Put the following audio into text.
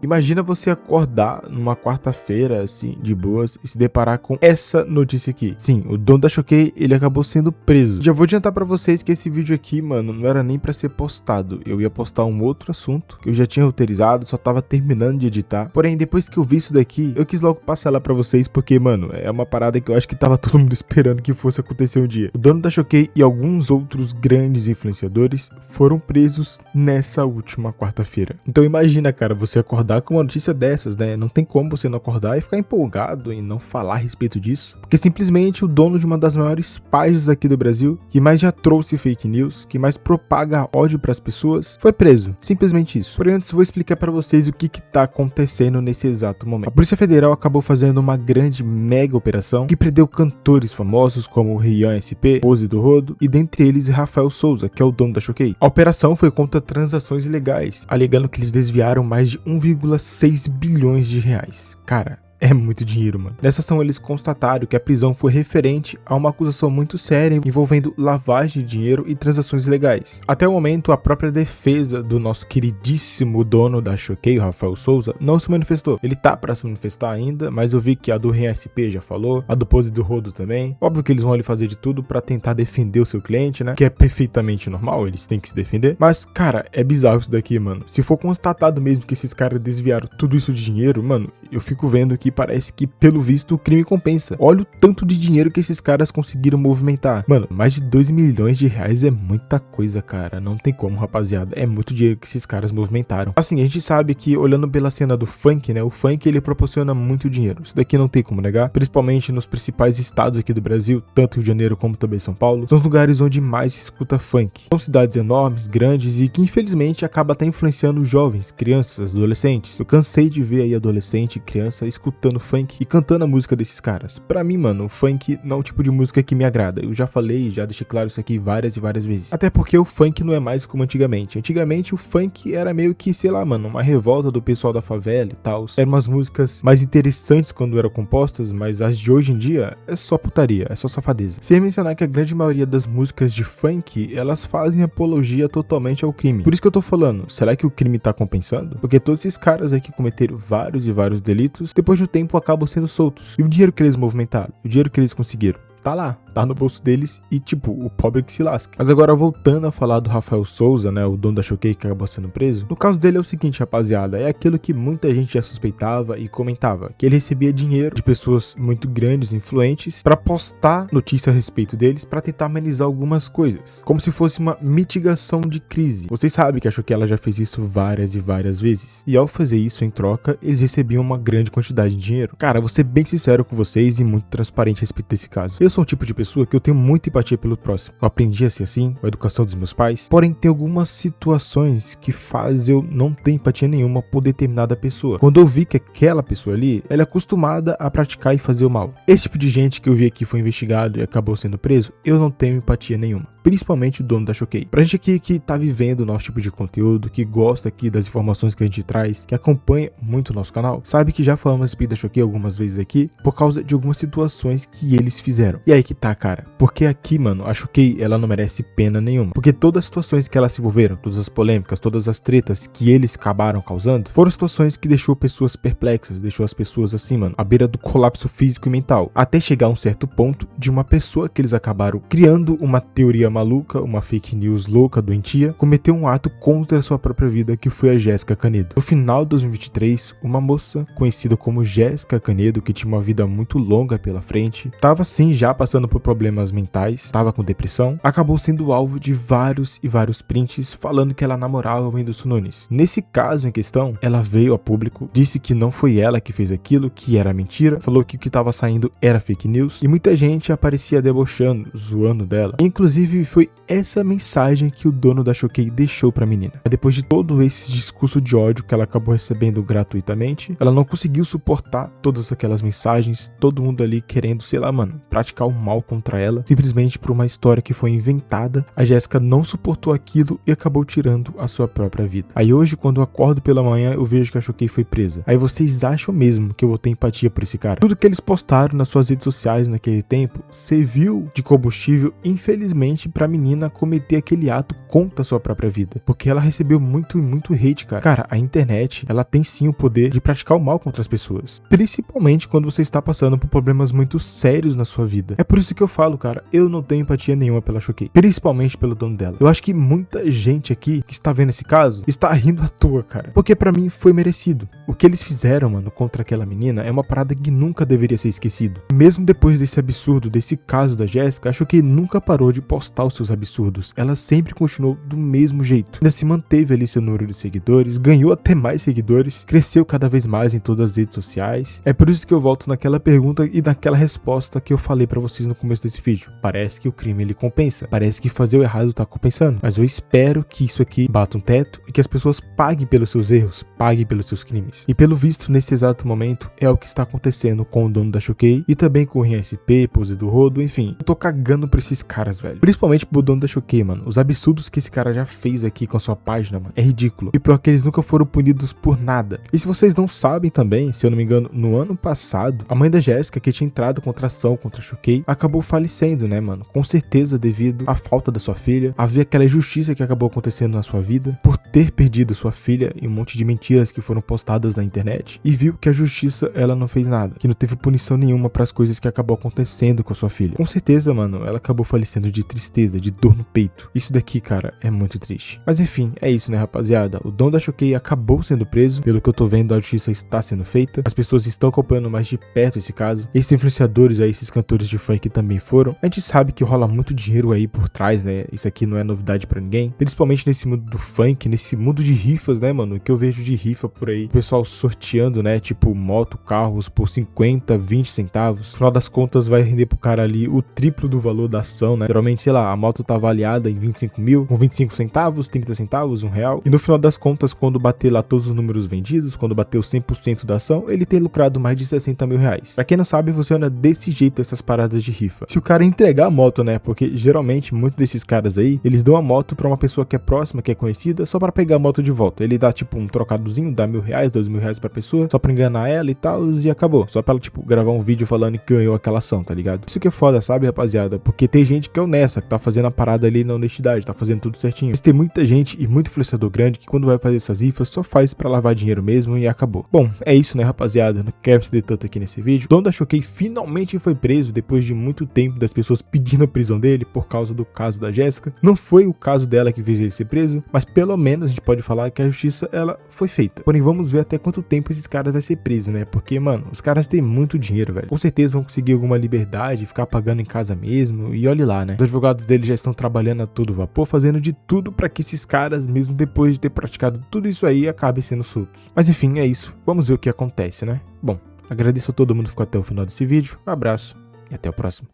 Imagina você acordar numa quarta-feira, assim, de boas, e se deparar com essa notícia aqui. Sim, o dono da Choquei, ele acabou sendo preso. Já vou adiantar pra vocês que esse vídeo aqui, mano, não era nem pra ser postado. Eu ia postar um outro assunto, que eu já tinha roteirizado, só tava terminando de editar. Porém, depois que eu vi isso daqui, eu quis logo passar lá pra vocês, porque, mano, é uma parada que eu acho que tava todo mundo esperando que fosse acontecer um dia. O dono da Choquei e alguns outros grandes influenciadores foram presos nessa última quarta-feira. Então imagina, cara, você acordar com uma notícia dessas, né? Não tem como você não acordar e ficar empolgado e não falar a respeito disso, porque simplesmente o dono de uma das maiores páginas aqui do Brasil, que mais já trouxe fake news, que mais propaga ódio pras pessoas, foi preso. Simplesmente isso. Porém, antes eu vou explicar pra vocês o que tá acontecendo nesse exato momento. A Polícia Federal acabou fazendo uma grande mega operação que prendeu cantores famosos como Rian SP, Pose do Rodo e dentre eles Rafael Souza, que é o dono da Choquei. A operação foi contra transações ilegais, alegando que eles desviaram mais de 1,6 bilhões de reais. Cara, é muito dinheiro, mano. Nessa ação eles constataram que a prisão foi referente a uma acusação muito séria envolvendo lavagem de dinheiro e transações ilegais. Até o momento, a própria defesa do nosso queridíssimo dono da Choquei, o Rafael Souza, não se manifestou. Ele tá pra se manifestar ainda, mas eu vi que a do RSP já falou, a do Pose do Rodo também. Óbvio que eles vão ali fazer de tudo pra tentar defender o seu cliente, né? Que é perfeitamente normal, eles têm que se defender. Mas, cara, é bizarro isso daqui, mano. Se for constatado mesmo que esses caras desviaram tudo isso de dinheiro, mano, eu fico vendo que parece que, pelo visto, o crime compensa. Olha o tanto de dinheiro que esses caras conseguiram movimentar. Mano, mais de 2 milhões de reais é muita coisa, cara. Não tem como, rapaziada. É muito dinheiro que esses caras movimentaram. Assim, a gente sabe que, olhando pela cena do funk, né? O funk, ele proporciona muito dinheiro. Isso daqui não tem como negar. Principalmente nos principais estados aqui do Brasil, tanto Rio de Janeiro como também São Paulo. São os lugares onde mais se escuta funk. São cidades enormes, grandes e que, infelizmente, acaba até influenciando jovens, crianças, adolescentes. Eu cansei de ver aí adolescente e criança escutando funk e cantando a música desses caras. Pra mim, mano, o funk não é o tipo de música que me agrada. Eu já falei, já deixei claro isso aqui várias e várias vezes. Até porque o funk não é mais como antigamente. Antigamente o funk era meio que, sei lá, mano, uma revolta do pessoal da favela e tal. Eram umas músicas mais interessantes quando eram compostas, mas as de hoje em dia é só putaria, é só safadeza. Sem mencionar que a grande maioria das músicas de funk, elas fazem apologia totalmente ao crime. Por isso que eu tô falando, será que o crime tá compensando? Porque todos esses caras aí que cometeram vários e vários delitos, depois do tempo acabam sendo soltos. E o dinheiro que eles movimentaram, o dinheiro que eles conseguiram, tá lá, tá no bolso deles e, tipo, o pobre que se lasca. Mas agora, voltando a falar do Rafael Souza, né, o dono da Choquei que acabou sendo preso, no caso dele é o seguinte, rapaziada, é aquilo que muita gente já suspeitava e comentava, que ele recebia dinheiro de pessoas muito grandes, influentes, pra postar notícias a respeito deles, pra tentar amenizar algumas coisas, como se fosse uma mitigação de crise. Vocês sabem que a Choquei ela já fez isso várias e várias vezes, e ao fazer isso em troca, eles recebiam uma grande quantidade de dinheiro. Cara, vou ser bem sincero com vocês e muito transparente a respeito desse caso. Eu sou um tipo de pessoa que eu tenho muita empatia pelo próximo. Eu aprendi a ser assim, com a educação dos meus pais. Porém, tem algumas situações que fazem eu não ter empatia nenhuma por determinada pessoa. Quando eu vi que aquela pessoa ali, ela é acostumada a praticar e fazer o mal. Esse tipo de gente que eu vi aqui foi investigado e acabou sendo preso, eu não tenho empatia nenhuma. Principalmente o dono da Choquei. Pra gente aqui que tá vivendo o nosso tipo de conteúdo, que gosta aqui das informações que a gente traz, que acompanha muito o nosso canal, sabe que já falamos a respeito da Choquei algumas vezes aqui, por causa de algumas situações que eles fizeram. E aí que tá, cara. Porque aqui, mano, a Choquei, ela não merece pena nenhuma. Porque todas as situações que elas se envolveram, todas as polêmicas, todas as tretas que eles acabaram causando, foram situações que deixou pessoas perplexas, deixou as pessoas assim, mano, à beira do colapso físico e mental. Até chegar a um certo ponto de uma pessoa que eles acabaram criando uma teoria maluca, uma fake news louca, doentia, cometeu um ato contra a sua própria vida, que foi a Jéssica Canedo. No final de 2023, uma moça conhecida como Jéssica Canedo, que tinha uma vida muito longa pela frente, tava sim já passando por problemas mentais, tava com depressão, acabou sendo alvo de vários e vários prints falando que ela namorava o Whindersson Nunes. Nesse caso em questão, ela veio a público, disse que não foi ela que fez aquilo, que era mentira, falou que o que tava saindo era fake news, e muita gente aparecia debochando, zoando dela. Inclusive, foi essa mensagem que o dono da Choquei deixou pra menina. Depois de todo esse discurso de ódio que ela acabou recebendo gratuitamente, ela não conseguiu suportar todas aquelas mensagens, todo mundo ali querendo, sei lá, mano, praticar o mal contra ela, simplesmente por uma história que foi inventada. A Jéssica não suportou aquilo e acabou tirando a sua própria vida. Aí hoje, quando eu acordo pela manhã, eu vejo que a Choquei foi presa. Aí vocês acham mesmo que eu vou ter empatia por esse cara? Tudo que eles postaram nas suas redes sociais naquele tempo serviu de combustível, infelizmente, pra menina cometer aquele ato contra a sua própria vida. Porque ela recebeu muito hate, cara. Cara, a internet, ela tem sim o poder de praticar o mal contra as pessoas. Principalmente quando você está passando por problemas muito sérios na sua vida. É por isso que eu falo, cara, eu não tenho empatia nenhuma pela Choquei. Principalmente pelo dono dela. Eu acho que muita gente aqui que está vendo esse caso está rindo à toa, cara. Porque pra mim foi merecido. O que eles fizeram, mano, contra aquela menina é uma parada que nunca deveria ser esquecido. Mesmo depois desse absurdo, desse caso da Jéssica, a Choquei nunca parou de postar os seus absurdos. Ela sempre continuou do mesmo jeito. Ainda se manteve ali seu número de seguidores, ganhou até mais seguidores, cresceu cada vez mais em todas as redes sociais. É por isso que eu volto naquela pergunta e naquela resposta que eu falei pra vocês no começo desse vídeo. Parece que o crime ele compensa. Parece que fazer o errado tá compensando. Mas eu espero que isso aqui bata um teto e que as pessoas paguem pelos seus erros, paguem pelos seus crimes. E pelo visto, nesse exato momento, é o que está acontecendo com o dono da Choquei e também com o Rian SP, Pose do Rodo, enfim. Eu tô cagando pra esses caras, velho. Principalmente pro dono da Choquei, mano. Os absurdos que esse cara já fez aqui com a sua página, mano, é ridículo. E pior que eles nunca foram punidos por nada. E se vocês não sabem também, se eu não me engano, no ano passado, a mãe da Jéssica, que tinha entrado contra ação contra a Choquei, acabou falecendo, né, mano? Com certeza devido à falta da sua filha, a ver aquela injustiça que acabou acontecendo na sua vida, por ter perdido sua filha e um monte de mentiras que foram postadas na internet, e viu que a justiça, ela não fez nada, que não teve punição nenhuma para as coisas que acabou acontecendo com a sua filha. Com certeza, mano, ela acabou falecendo de tristeza, de dor no peito. Isso daqui, cara, é muito triste. Mas enfim, é isso, né, rapaziada? O dono da Choquei acabou sendo preso. Pelo que eu tô vendo, a justiça está sendo feita. As pessoas estão acompanhando mais de perto esse caso. Esses influenciadores aí, esses cantores de funk também foram. A gente sabe que rola muito dinheiro aí por trás, né? Isso aqui não é novidade pra ninguém. Principalmente nesse mundo do funk, nesse mundo de rifas, né, mano? Que eu vejo de rifa por aí. O pessoal sorteando, né? Tipo, moto, carros por 50, 20 centavos. No final das contas, vai render pro cara ali o triplo do valor da ação, né? Geralmente, sei lá, a moto tá avaliada em 25 mil, com 25 centavos, 30 centavos, R$1. E no final das contas, quando bater lá todos os números vendidos, quando bater o 100% da ação, ele tem lucrado mais de 60 mil reais. Pra quem não sabe, funciona desse jeito essas paradas de rifa. Se o cara entregar a moto, né? Porque geralmente, muitos desses caras aí, eles dão a moto pra uma pessoa que é próxima, que é conhecida, só pra pegar a moto de volta. Ele dá, tipo, um trocadozinho, dá R$1.000, R$2.000 pra pessoa, só pra enganar ela e tal, e acabou. Só pra ela, tipo, gravar um vídeo falando que ganhou aquela ação, tá ligado? Isso que é foda, sabe, rapaziada? Porque tem gente que é honesta, que tá fazendo a parada ali na honestidade, tá fazendo tudo certinho. Mas tem muita gente e muito influenciador grande que quando vai fazer essas rifas, só faz pra lavar dinheiro mesmo e acabou. Bom, é isso, né, rapaziada? Não quero me estender tanto aqui nesse vídeo. O dono da Choquei finalmente foi preso depois de muito tempo das pessoas pedindo a prisão dele por causa do caso da Jéssica. Não foi o caso dela que fez ele ser preso, mas pelo menos a gente pode falar que a justiça, ela foi feita. Porém, vamos ver até quanto tempo esses caras vai ser preso, né? Porque, mano, os caras têm muito dinheiro, velho. Com certeza vão conseguir alguma liberdade, ficar pagando em casa mesmo, e olhe lá, né? Os advogados deles já estão trabalhando a todo vapor, fazendo de tudo pra que esses caras, mesmo depois de ter praticado tudo isso aí, acabem sendo soltos. Mas enfim, é isso. Vamos ver o que acontece, né? Bom, agradeço a todo mundo que ficou até o final desse vídeo. Um abraço e até o próximo.